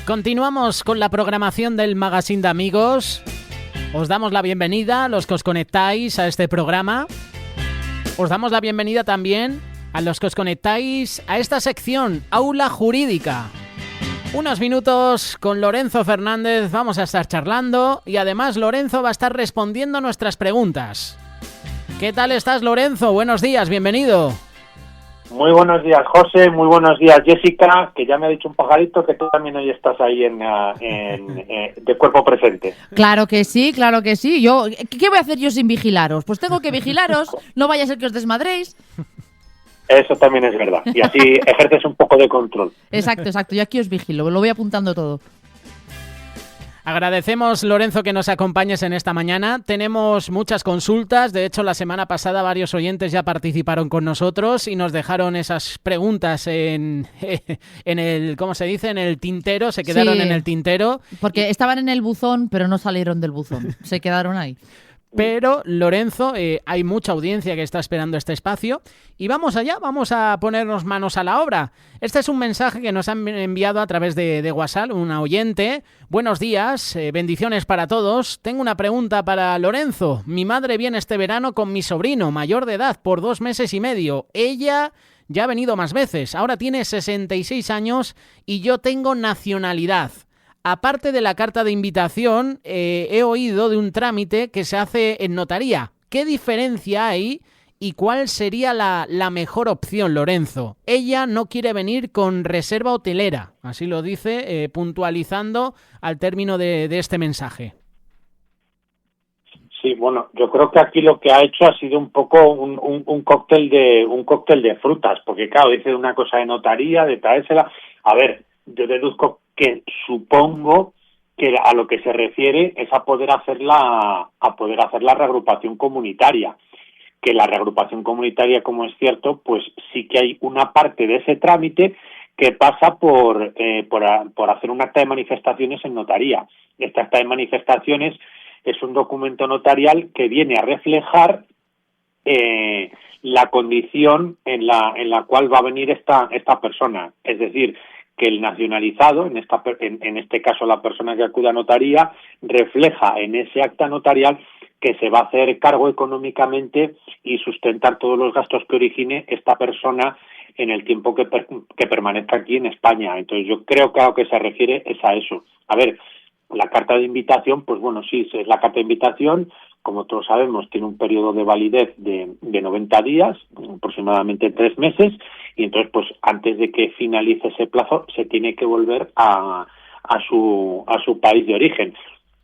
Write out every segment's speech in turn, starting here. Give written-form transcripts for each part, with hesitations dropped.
Continuamos con la programación del Magazine de Amigos. Os damos la bienvenida a los que os conectáis a este programa. Os damos la bienvenida también a los que os conectáis a esta sección, Aula Jurídica. Unos minutos con Lorenzo Fernández vamos a estar charlando y además Lorenzo va a estar respondiendo nuestras preguntas. ¿Qué tal estás, Lorenzo? Buenos días, bienvenido. Muy buenos días, José. Muy buenos días, Jessica, que ya me ha dicho un pajarito que tú también hoy estás ahí de cuerpo presente. Claro que sí, claro que sí. ¿Qué voy a hacer yo sin vigilaros? Pues tengo que vigilaros, no vaya a ser que os desmadréis. Eso también es verdad. Y así ejerces un poco de control. Exacto. Yo aquí os vigilo, lo voy apuntando todo. Agradecemos, Lorenzo, que nos acompañes en esta mañana. Tenemos muchas consultas. De hecho, la semana pasada varios oyentes ya participaron con nosotros y nos dejaron esas preguntas en el, ¿cómo se dice? En el tintero. Se quedaron en el tintero. Porque estaban en el buzón, pero no salieron del buzón. Se quedaron ahí. Pero, Lorenzo, hay mucha audiencia que está esperando este espacio y vamos allá, vamos a ponernos manos a la obra. Este es un mensaje que nos han enviado a través de WhatsApp, una oyente. Buenos días, bendiciones para todos. Tengo una pregunta para Lorenzo. Mi madre viene este verano con mi sobrino, mayor de edad, por 2 meses y medio. Ella ya ha venido más veces, ahora tiene 66 años y yo tengo nacionalidad. Aparte de la carta de invitación, he oído de un trámite que se hace en notaría. ¿Qué diferencia hay y cuál sería la mejor opción, Lorenzo? Ella no quiere venir con reserva hotelera, así lo dice, puntualizando al término de este mensaje. Sí, bueno, yo creo que aquí lo que ha hecho ha sido un poco un cóctel de frutas, porque claro, dice una cosa de notaría, de traérsela. A ver, yo deduzco que supongo que a lo que se refiere es a poder hacer la reagrupación comunitaria, que la reagrupación comunitaria, como es cierto, pues sí que hay una parte de ese trámite que pasa por hacer un acta de manifestaciones en notaría. Este acta de manifestaciones es un documento notarial que viene a reflejar la condición en la cual va a venir esta persona, es decir, que el nacionalizado, en este caso la persona que acude a notaría, refleja en ese acta notarial que se va a hacer cargo económicamente y sustentar todos los gastos que origine esta persona en el tiempo que permanezca aquí en España. Entonces yo creo que a lo que se refiere es a eso. A ver, la carta de invitación, pues bueno, sí, es la carta de invitación, como todos sabemos, tiene un periodo de validez de 90 días, aproximadamente 3 meses, y entonces, pues antes de que finalice ese plazo, se tiene que volver a su país de origen.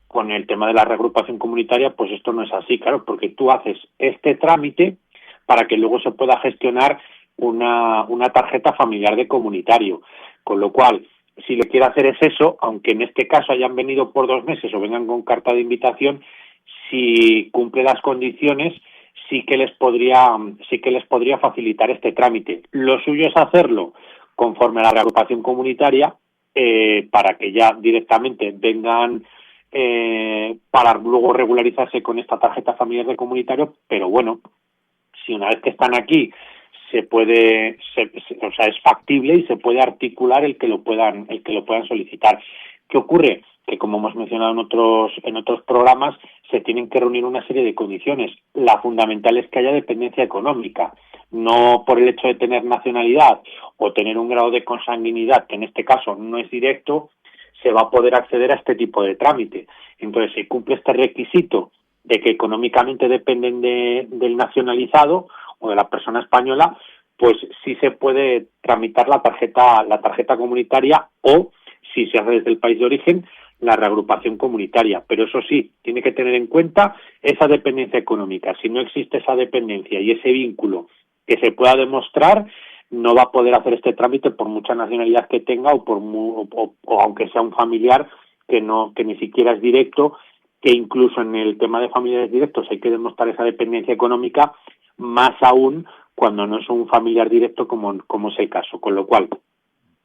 Con el tema de la reagrupación comunitaria, pues esto no es así, claro, porque tú haces este trámite para que luego se pueda gestionar una tarjeta familiar de comunitario, con lo cual, si lo que quiere hacer es eso, aunque en este caso hayan venido por 2 meses o vengan con carta de invitación, si cumple las condiciones, sí que les podría facilitar este trámite. Lo suyo es hacerlo conforme a la reagrupación comunitaria, para que ya directamente vengan para luego regularizarse con esta tarjeta familiar de comunitario, pero bueno, si una vez que están aquí es factible y se puede articular el que lo puedan solicitar. ¿Qué ocurre? Que como hemos mencionado en otros programas, se tienen que reunir una serie de condiciones. La fundamental es que haya dependencia económica, no por el hecho de tener nacionalidad o tener un grado de consanguinidad, que en este caso no es directo, se va a poder acceder a este tipo de trámite. Entonces, si cumple este requisito de que económicamente dependen del nacionalizado o de la persona española, pues sí se puede tramitar la tarjeta comunitaria, o si se hace desde el país de origen, la reagrupación comunitaria. Pero eso sí, tiene que tener en cuenta esa dependencia económica. Si no existe esa dependencia y ese vínculo que se pueda demostrar, no va a poder hacer este trámite por mucha nacionalidad que tenga o aunque sea un familiar que ni siquiera es directo, que incluso en el tema de familiares directos hay que demostrar esa dependencia económica, más aún cuando no es un familiar directo como es el caso. Con lo cual,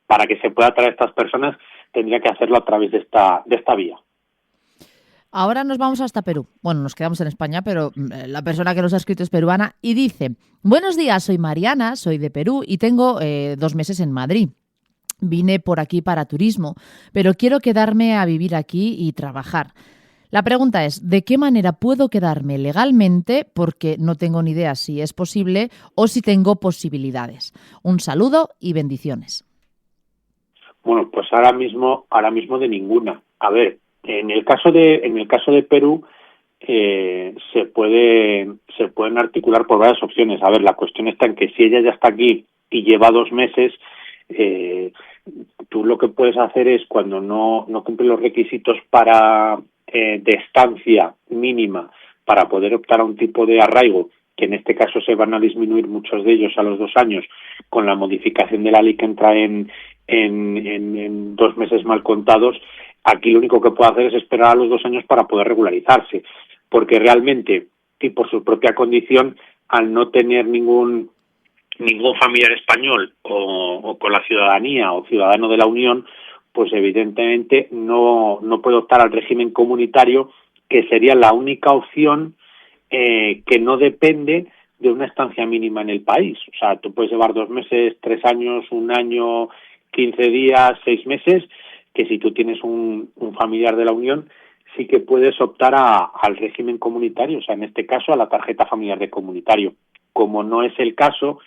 para que se pueda traer a estas personas, tendría que hacerlo a través de esta vía. Ahora nos vamos hasta Perú. Bueno, nos quedamos en España, pero la persona que nos ha escrito es peruana y dice: buenos días, soy Mariana, soy de Perú y tengo 2 meses en Madrid. Vine por aquí para turismo, pero quiero quedarme a vivir aquí y trabajar. La pregunta es, ¿de qué manera puedo quedarme legalmente? Porque no tengo ni idea si es posible o si tengo posibilidades. Un saludo y bendiciones. Bueno, pues ahora mismo de ninguna. A ver, en el caso de Perú se pueden articular por varias opciones. A ver, la cuestión está en que si ella ya está aquí y lleva 2 meses, tú lo que puedes hacer es, cuando no cumple los requisitos de estancia mínima para poder optar a un tipo de arraigo, que en este caso se van a disminuir muchos de ellos a los 2 años, con la modificación de la ley que entra en 2 meses mal contados, aquí lo único que puede hacer es esperar a los 2 años para poder regularizarse, porque realmente, y por su propia condición, al no tener ningún familiar español o con la ciudadanía o ciudadano de la Unión, pues evidentemente no puede optar al régimen comunitario, que sería la única opción que no depende de una estancia mínima en el país. O sea, tú puedes llevar 2 meses, 3 años, 1 año, 15 días, 6 meses, que si tú tienes un familiar de la Unión, sí que puedes optar al régimen comunitario, o sea, en este caso a la tarjeta familiar de comunitario. Como no es el caso,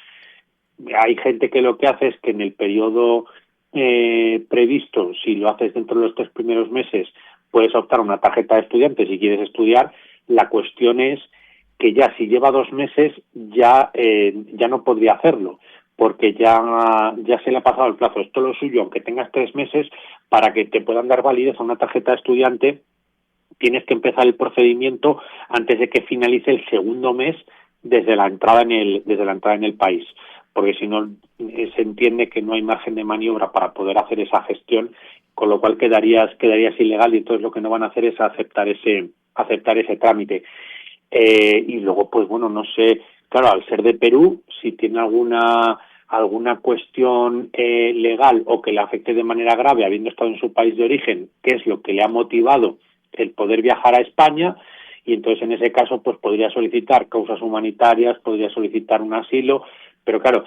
hay gente que lo que hace es que en el periodo previsto, si lo haces dentro de los 3 primeros meses, puedes optar a una tarjeta de estudiante si quieres estudiar. La cuestión es que ya si lleva 2 meses ya no podría hacerlo, porque ya se le ha pasado el plazo. Esto es lo suyo, aunque tengas 3 meses, para que te puedan dar validez a una tarjeta de estudiante, tienes que empezar el procedimiento antes de que finalice el segundo mes desde la entrada en el país, porque si no se entiende que no hay margen de maniobra para poder hacer esa gestión, con lo cual quedarías ilegal, y entonces lo que no van a hacer es aceptar ese trámite. Y luego, pues bueno, no sé, claro, al ser de Perú, si tiene alguna cuestión legal o que le afecte de manera grave habiendo estado en su país de origen, qué es lo que le ha motivado el poder viajar a España, y entonces en ese caso pues podría solicitar causas humanitarias, podría solicitar un asilo, pero claro,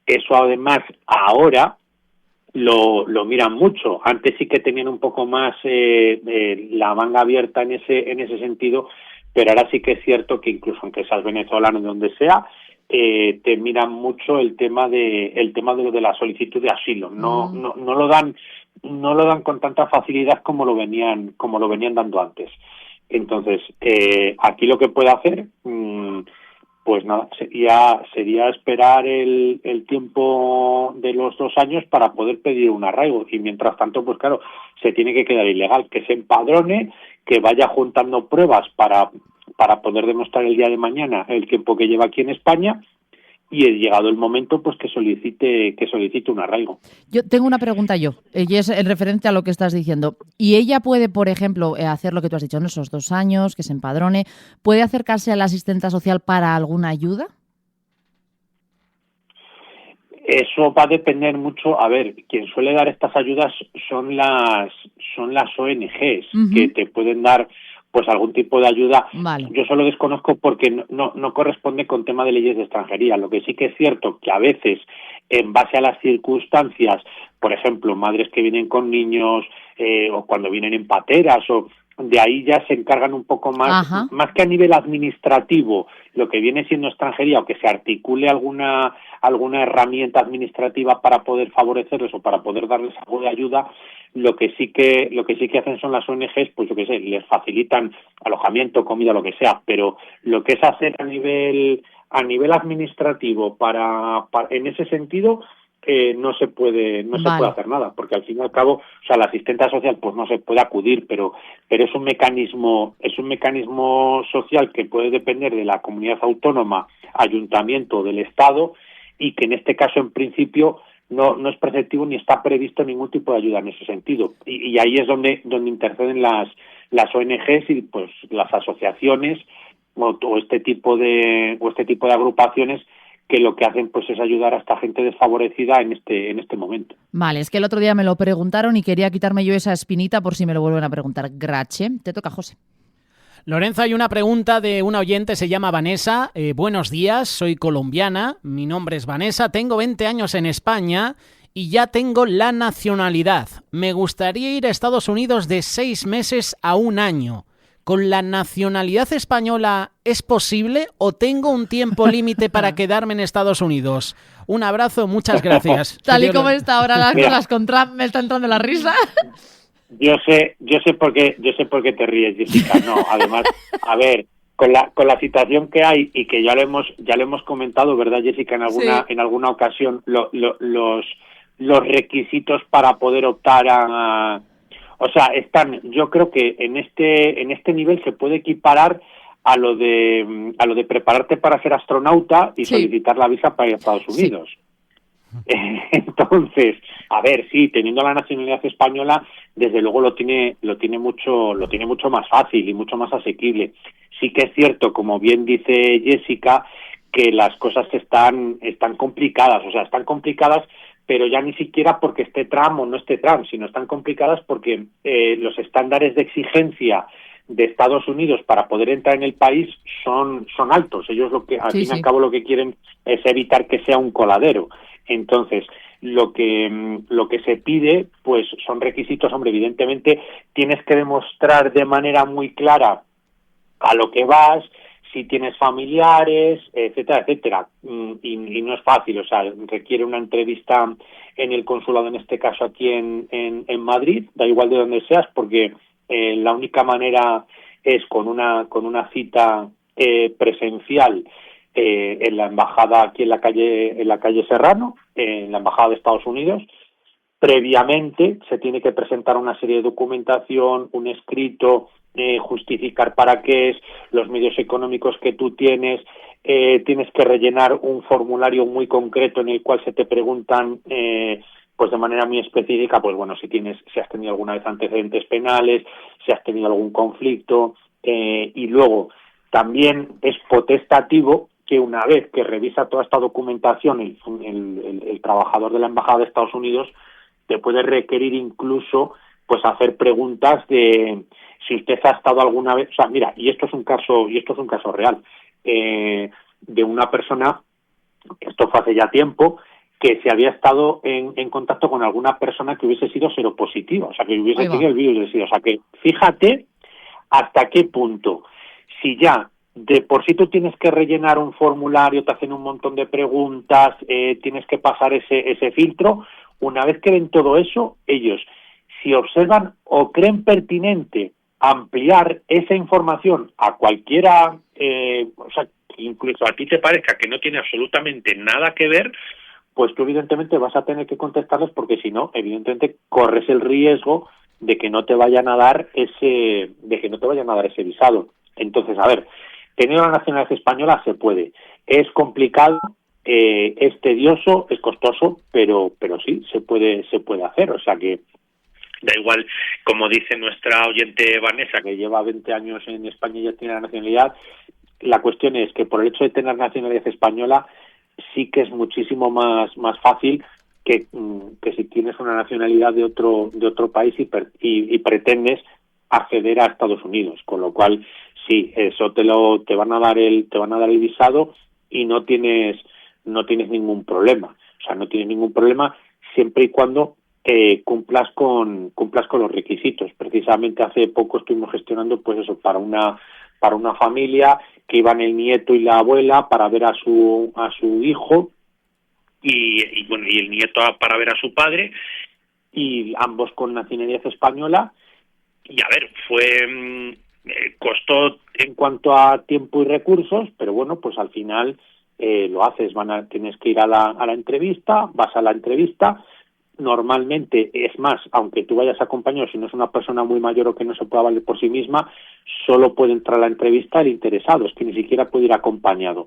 eso además ahora lo miran mucho. Antes sí que tenían un poco más la manga abierta en ese sentido, pero ahora sí que es cierto que incluso aunque seas venezolano de donde sea, te miran mucho el tema de lo de la solicitud de asilo. No lo dan con tanta facilidad como lo venían dando antes. Entonces, aquí lo que puede hacer, pues nada, sería esperar el tiempo de los 2 años para poder pedir un arraigo, y mientras tanto, pues claro, se tiene que quedar ilegal, que se empadrone, que vaya juntando pruebas para poder demostrar el día de mañana el tiempo que lleva aquí en España, y llegado el momento, pues que solicite un arraigo. Yo tengo una pregunta y es en referente a lo que estás diciendo. ¿Y ella puede, por ejemplo, hacer lo que tú has dicho en esos 2 años, que se empadrone? ¿Puede acercarse a la asistenta social para alguna ayuda? Eso va a depender mucho. A ver, quien suele dar estas ayudas son las ONGs, que te pueden dar pues algún tipo de ayuda. Vale. Yo solo desconozco porque no corresponde con tema de leyes de extranjería. Lo que sí que es cierto que a veces, en base a las circunstancias, por ejemplo, madres que vienen con niños, o cuando vienen en pateras, o de ahí ya se encargan un poco más, más que a nivel administrativo, lo que viene siendo extranjería, o que se articule alguna herramienta administrativa para poder favorecerles o para poder darles algo de ayuda. Lo que sí que hacen son las ONGs, pues yo qué sé, les facilitan alojamiento, comida, lo que sea, pero lo que es hacer a nivel administrativo para en ese sentido, no se puede hacer nada, porque al fin y al cabo, o sea, la asistenta social pues no se puede acudir, pero es un mecanismo social que puede depender de la comunidad autónoma, ayuntamiento, del Estado, y que en este caso en principio no es preceptivo ni está previsto ningún tipo de ayuda en ese sentido, y ahí es donde interceden las ONGs y pues las asociaciones o este tipo de agrupaciones, que lo que hacen pues es ayudar a esta gente desfavorecida en este momento. Vale, es que el otro día me lo preguntaron y quería quitarme yo esa espinita por si me lo vuelven a preguntar. Grache, te toca, José. Lorenzo, hay una pregunta de una oyente, se llama Vanessa. Buenos días, soy colombiana, mi nombre es Vanessa, tengo 20 años en España y ya tengo la nacionalidad. Me gustaría ir a Estados Unidos de 6 meses a 1 año. ¿Con la nacionalidad española es posible o tengo un tiempo límite para quedarme en Estados Unidos? Un abrazo, muchas gracias. Tal y como está ahora las cosas con Trump, me está entrando la risa. Yo sé por qué te ríes, Jessica. No, además, a ver, con la situación que hay y que ya lo hemos comentado, ¿verdad, Jessica? En alguna ocasión, los requisitos para poder optar o sea, yo creo que en este nivel se puede equiparar a lo de prepararte para ser astronauta y solicitar la visa para ir a Estados Unidos. Entonces, a ver, sí, teniendo la nacionalidad española, desde luego lo tiene mucho más fácil y mucho más asequible. Sí que es cierto, como bien dice Jessica, que las cosas están complicadas, o sea, están complicadas, pero ya ni siquiera porque esté Trump o no esté Trump, sino están complicadas porque los estándares de exigencia de Estados Unidos para poder entrar en el país son altos. Ellos al fin y al cabo lo que quieren es evitar que sea un coladero. Entonces, lo que se pide, pues son requisitos, hombre, evidentemente tienes que demostrar de manera muy clara a lo que vas, si tienes familiares, etcétera, etcétera. Y no es fácil, o sea, requiere una entrevista en el consulado, en este caso aquí en Madrid, da igual de donde seas, porque la única manera es con una cita presencial en la embajada aquí en la calle Serrano, en la embajada de Estados Unidos. Previamente se tiene que presentar una serie de documentación, un escrito, justificar para qué es, los medios económicos que tú tienes, tienes que rellenar un formulario muy concreto en el cual se te preguntan pues de manera muy específica, pues bueno, si has tenido alguna vez antecedentes penales, si has tenido algún conflicto, y luego también es potestativo que una vez que revisa toda esta documentación el trabajador de la embajada de Estados Unidos te puede requerir incluso pues hacer preguntas de si usted ha estado alguna vez, o sea, mira, y esto es un caso real, de una persona, esto fue hace ya tiempo, que se había estado en contacto con alguna persona que hubiese sido seropositiva, o sea, que hubiese tenido el virus del SIDA. O sea, que fíjate hasta qué punto, si ya de por sí tú tienes que rellenar un formulario, te hacen un montón de preguntas, tienes que pasar ese filtro, una vez que ven todo eso, ellos, si observan o creen pertinente ampliar esa información a cualquiera, o sea, incluso a ti te parezca que no tiene absolutamente nada que ver, pues tú evidentemente vas a tener que contestarles, porque si no, evidentemente corres el riesgo de que no te vayan a dar ese visado. Entonces, a ver, tener una nacionalidad española se puede. Es complicado, es tedioso, es costoso, pero sí se puede hacer. O sea que da igual, como dice nuestra oyente Vanessa, que lleva 20 años en España y ya tiene la nacionalidad. La cuestión es que por el hecho de tener nacionalidad española sí que es muchísimo más fácil que si tienes una nacionalidad de otro país y pretendes acceder a Estados Unidos, con lo cual sí, eso te van a dar el visado y no tienes ningún problema. O sea, no tienes ningún problema siempre y cuando cumplas con los requisitos. Precisamente hace poco estuvimos gestionando pues eso para una familia que iban el nieto y la abuela para ver a su hijo y bueno, y el nieto para ver a su padre, y ambos con nacionalidad española. Y a ver, costó en cuanto a tiempo y recursos, pero bueno, pues al final lo haces. Tienes que ir a la entrevista, vas a la entrevista. Normalmente, es más, aunque tú vayas acompañado, si no es una persona muy mayor o que no se pueda valer por sí misma, solo puede entrar a la entrevista el interesado, es que ni siquiera puede ir acompañado,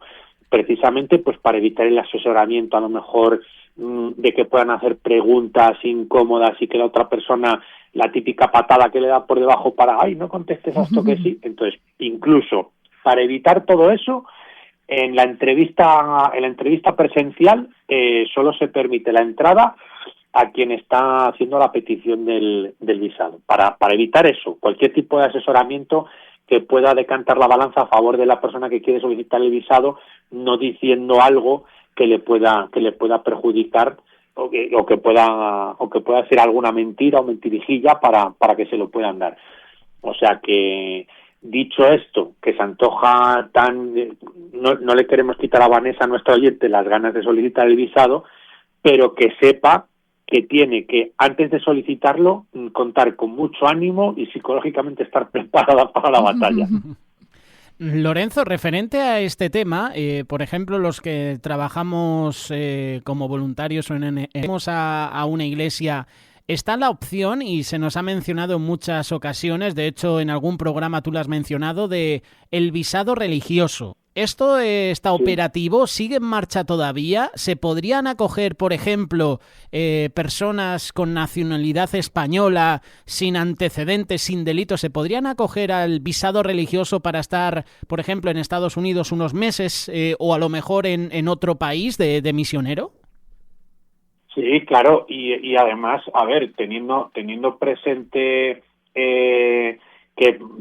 precisamente pues para evitar el asesoramiento, a lo mejor de que puedan hacer preguntas incómodas y que la otra persona, la típica patada que le da por debajo para, ay, no contestes a esto que sí. Entonces, incluso para evitar todo eso, en la entrevista presencial solo se permite la entrada a quien está haciendo la petición del visado, para evitar eso, cualquier tipo de asesoramiento que pueda decantar la balanza a favor de la persona que quiere solicitar el visado, no diciendo algo que le pueda perjudicar que pueda decir alguna mentira o mentirijilla para que se lo puedan dar. O sea que, dicho esto, que se antoja no le queremos quitar a Vanessa, nuestra oyente, las ganas de solicitar el visado, pero que sepa que tiene que, antes de solicitarlo, contar con mucho ánimo y psicológicamente estar preparada para la batalla. Lorenzo, referente a este tema, por ejemplo, los que trabajamos como voluntarios o vamos a una iglesia, está la opción, y se nos ha mencionado en muchas ocasiones, de hecho en algún programa tú lo has mencionado, de el visado religioso. ¿Esto está operativo? ¿Sigue en marcha todavía? ¿Se podrían acoger, por ejemplo, personas con nacionalidad española, sin antecedentes, sin delitos? ¿Se podrían acoger al visado religioso para estar, por ejemplo, en Estados Unidos unos meses o a lo mejor en otro país de misionero? Sí, claro, y además, a ver, teniendo presente que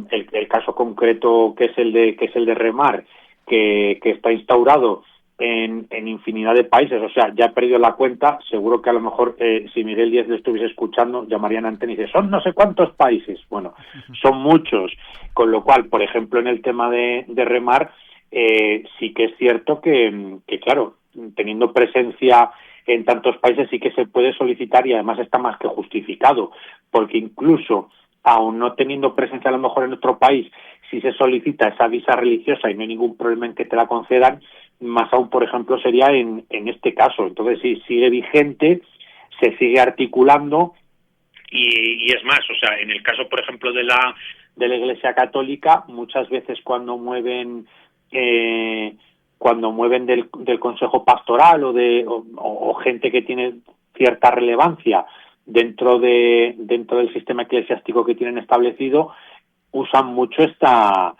el caso concreto que es el de Remar, que está instaurado en infinidad de países, o sea, ya he perdido la cuenta, seguro que a lo mejor si Miguel Díez lo estuviese escuchando, llamarían a antena y dice, son no sé cuántos países, bueno, son muchos, con lo cual, por ejemplo, en el tema de Remar, sí que es cierto que claro, teniendo presencia en tantos países sí que se puede solicitar y además está más que justificado, porque incluso aun no teniendo presencia a lo mejor en otro país, si se solicita esa visa religiosa y no hay ningún problema en que te la concedan, más aún, por ejemplo, sería en este caso. Entonces sí, sigue vigente, se sigue articulando y es más, o sea, en el caso, por ejemplo, de la Iglesia Católica, muchas veces cuando mueven del Consejo Pastoral o gente que tiene cierta relevancia dentro del sistema eclesiástico que tienen establecido, usan mucho esta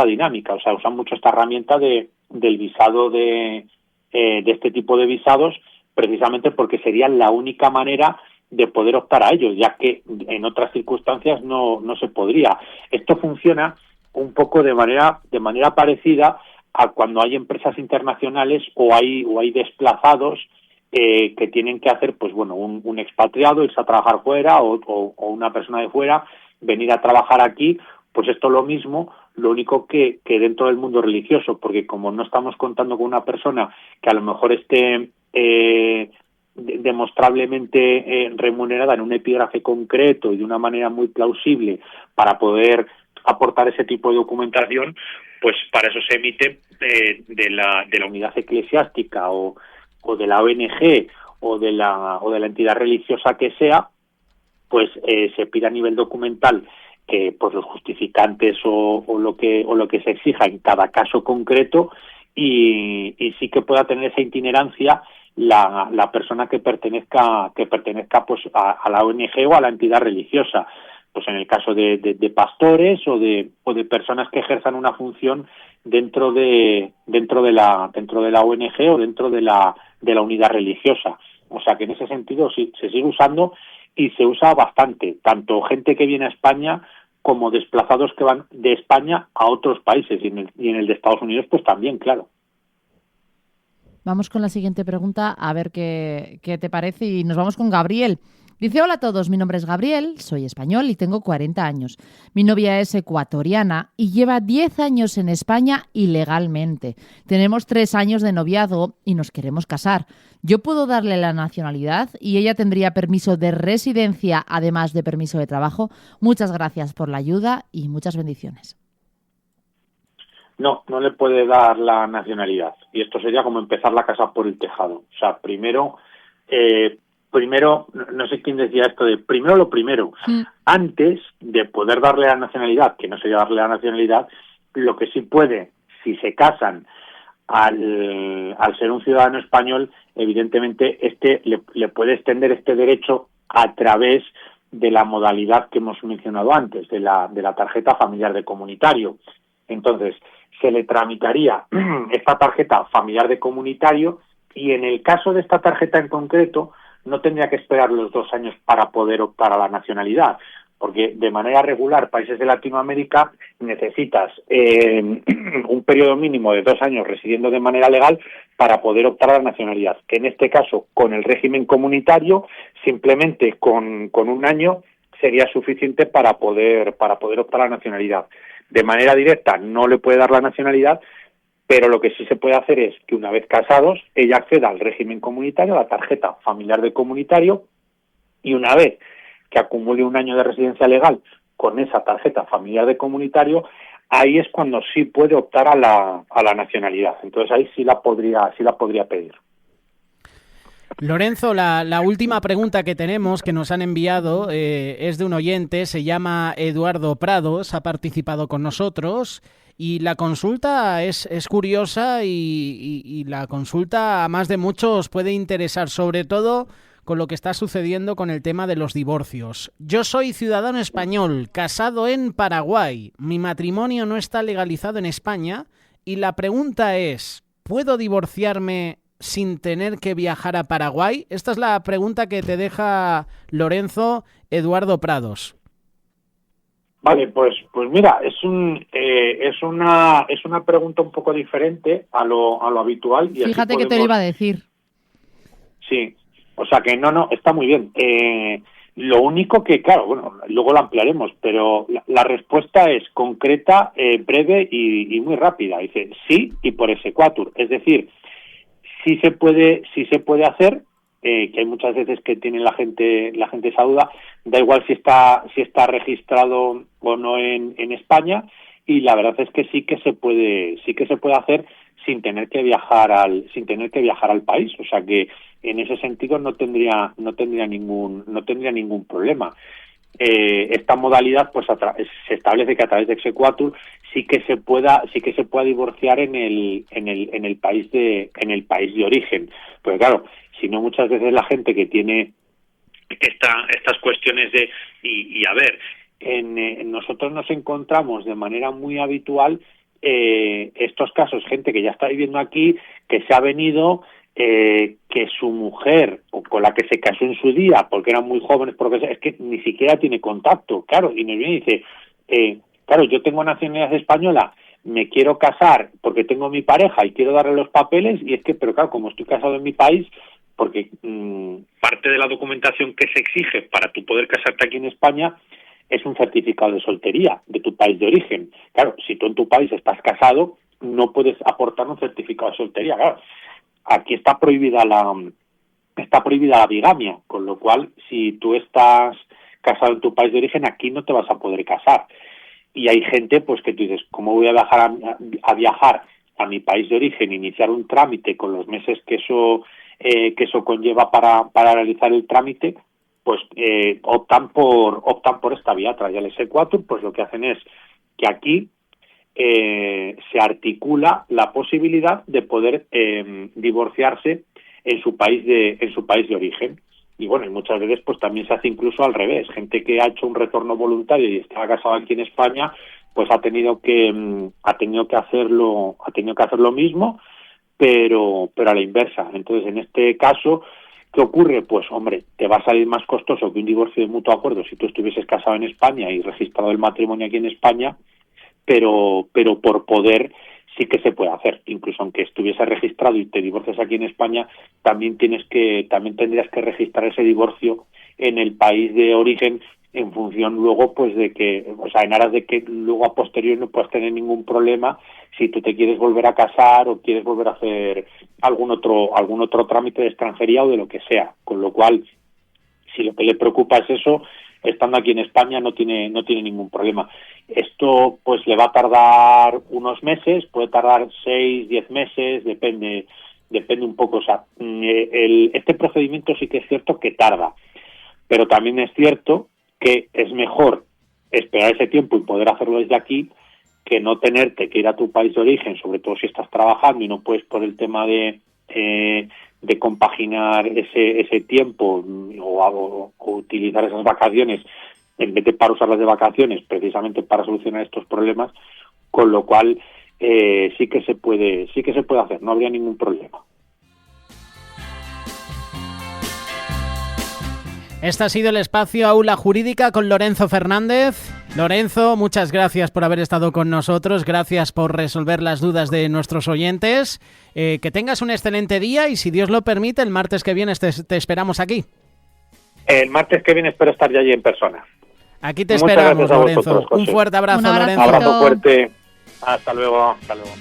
dinámica, o sea, usan mucho esta herramienta del visado de este tipo de visados, precisamente porque sería la única manera de poder optar a ellos, ya que en otras circunstancias no se podría. Esto funciona un poco de manera parecida a cuando hay empresas internacionales o hay desplazados que tienen que hacer, pues bueno, un expatriado, irse a trabajar fuera o una persona de fuera, venir a trabajar aquí, pues esto es lo mismo, lo único que dentro del mundo religioso, porque como no estamos contando con una persona que a lo mejor esté demostrablemente remunerada en un epígrafe concreto y de una manera muy plausible para poder aportar ese tipo de documentación, pues para eso se emite de la unidad eclesiástica o de la ONG o de la entidad religiosa que sea, pues se pide a nivel documental que pues los justificantes o lo que se exija en cada caso concreto y sí que pueda tener esa itinerancia la persona que pertenezca pues a la ONG o a la entidad religiosa, pues en el caso de pastores o de personas que ejerzan una función dentro de la ONG o dentro de la unidad religiosa. O sea que en ese sentido sí se sigue usando y se usa bastante, tanto gente que viene a España como desplazados que van de España a otros países y en el de Estados Unidos pues también, claro. Vamos con la siguiente pregunta, a ver qué te parece, y nos vamos con Gabriel. Dice, hola a todos, mi nombre es Gabriel, soy español y tengo 40 años. Mi novia es ecuatoriana y lleva 10 años en España ilegalmente. Tenemos 3 años de noviazgo y nos queremos casar. ¿Yo puedo darle la nacionalidad y ella tendría permiso de residencia además de permiso de trabajo? Muchas gracias por la ayuda y muchas bendiciones. No le puede dar la nacionalidad. Y esto sería como empezar la casa por el tejado. O sea, primero, no sé quién decía esto de primero lo primero. Antes de poder darle la nacionalidad, que no sería darle la nacionalidad, lo que sí puede, si se casan al ser un ciudadano español, evidentemente le puede extender este derecho a través de la modalidad que hemos mencionado antes, de la tarjeta familiar de comunitario. Entonces, se le tramitaría esta tarjeta familiar de comunitario y en el caso de esta tarjeta en concreto no tendría que esperar los 2 años para poder optar a la nacionalidad, porque de manera regular, países de Latinoamérica, necesitas un periodo mínimo de 2 años residiendo de manera legal para poder optar a la nacionalidad. Que en este caso, con el régimen comunitario, simplemente con 1 año sería suficiente para poder optar a la nacionalidad. De manera directa no le puede dar la nacionalidad, pero lo que sí se puede hacer es que una vez casados, ella acceda al régimen comunitario, a la tarjeta familiar de comunitario, y una vez que acumule 1 año de residencia legal con esa tarjeta familiar de comunitario, ahí es cuando sí puede optar a la nacionalidad. Entonces ahí sí la podría pedir. Lorenzo, la última pregunta que tenemos, que nos han enviado, es de un oyente, se llama Eduardo Prados, ha participado con nosotros y la consulta es curiosa y la consulta a más de muchos puede interesar, sobre todo con lo que está sucediendo con el tema de los divorcios. Yo soy ciudadano español, casado en Paraguay, mi matrimonio no está legalizado en España y la pregunta es, ¿puedo divorciarme sin tener que viajar a Paraguay? Esta es la pregunta que te deja Lorenzo Eduardo Prados. Vale, pues mira, es una pregunta un poco diferente a lo habitual. Y fíjate que te lo iba a decir. Sí, o sea que no, está muy bien. Lo único que, claro, bueno, luego lo ampliaremos, pero la respuesta es concreta, breve y muy rápida. Dice sí y por exequatur, es decir, sí se puede hacer, que hay muchas veces que tiene la gente esa duda, da igual si está registrado o no en España, y la verdad es que sí que se puede hacer sin tener que viajar al país, o sea que en ese sentido no tendría ningún problema. Esta modalidad pues se establece que a través de exequatur sí que se pueda divorciar en el país de origen. Pues claro, si no, muchas veces la gente que tiene estas cuestiones de y a ver, nosotros nos encontramos de manera muy habitual estos casos, gente que ya está viviendo aquí, que se ha venido, que su mujer o con la que se casó en su día, porque eran muy jóvenes, porque es que ni siquiera tiene contacto, claro, y nos viene y dice, claro, yo tengo nacionalidad española, me quiero casar porque tengo mi pareja y quiero darle los papeles, y es que, pero claro, como estoy casado en mi país, porque parte de la documentación que se exige para tú poder casarte aquí en España es un certificado de soltería de tu país de origen. Claro, si tú en tu país estás casado, no puedes aportar un certificado de soltería. Claro, aquí está prohibida la bigamia, con lo cual, si tú estás casado en tu país de origen, aquí no te vas a poder casar. Y hay gente, pues, que tú dices, ¿cómo voy a viajar a mi país de origen, iniciar un trámite con los meses que eso conlleva para realizar el trámite? Pues optan por esta vía. Tras el exequatur, pues lo que hacen es que aquí se articula la posibilidad de poder divorciarse en su país de origen. Y bueno, y muchas veces pues también se hace incluso al revés. Gente que ha hecho un retorno voluntario y estaba casado aquí en España, pues ha tenido que hacer lo mismo, pero a la inversa. Entonces, en este caso, ¿qué ocurre? Pues, hombre, te va a salir más costoso que un divorcio de mutuo acuerdo si tú estuvieses casado en España y registrado el matrimonio aquí en España, pero por poder sí que se puede hacer. Incluso aunque estuviese registrado y te divorcias aquí en España, también tendrías que registrar ese divorcio en el país de origen, en función luego pues de que, o sea, en aras de que luego a posteriori no puedas tener ningún problema si tú te quieres volver a casar o quieres volver a hacer algún otro trámite de extranjería o de lo que sea. Con lo cual, si lo que le preocupa es eso, estando aquí en España no tiene ningún problema. Esto pues le va a tardar unos meses, puede tardar 6, 10 meses, depende un poco. O sea, este procedimiento sí que es cierto que tarda, pero también es cierto que es mejor esperar ese tiempo y poder hacerlo desde aquí que no tenerte que ir a tu país de origen, sobre todo si estás trabajando y no puedes, por el tema de compaginar ese tiempo o utilizar esas vacaciones en vez de para usarlas de vacaciones, precisamente para solucionar estos problemas, con lo cual sí que se puede hacer, no habría ningún problema. Este ha sido el espacio Aula Jurídica con Lorenzo Fernández. Lorenzo, muchas gracias por haber estado con nosotros, gracias por resolver las dudas de nuestros oyentes. Que tengas un excelente día y, si Dios lo permite, el martes que viene te esperamos aquí. El martes que viene espero estar ya allí en persona. Aquí te esperamos, Lorenzo. Un fuerte abrazo, Lorenzo. Un abrazo fuerte. Hasta luego. Hasta luego.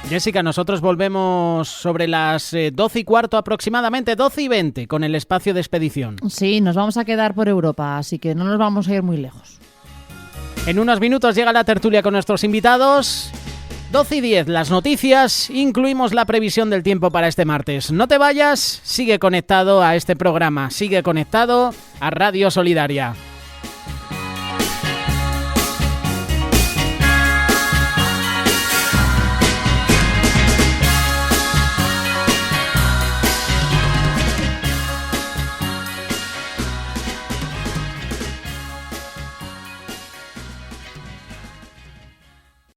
Jessica, nosotros volvemos sobre las 12:15 aproximadamente, 12:20, con el espacio de expedición. Sí, nos vamos a quedar por Europa, así que no nos vamos a ir muy lejos. En unos minutos llega la tertulia con nuestros invitados. 12:10, las noticias, incluimos la previsión del tiempo para este martes. No te vayas, sigue conectado a este programa, sigue conectado a Radio Solidaria.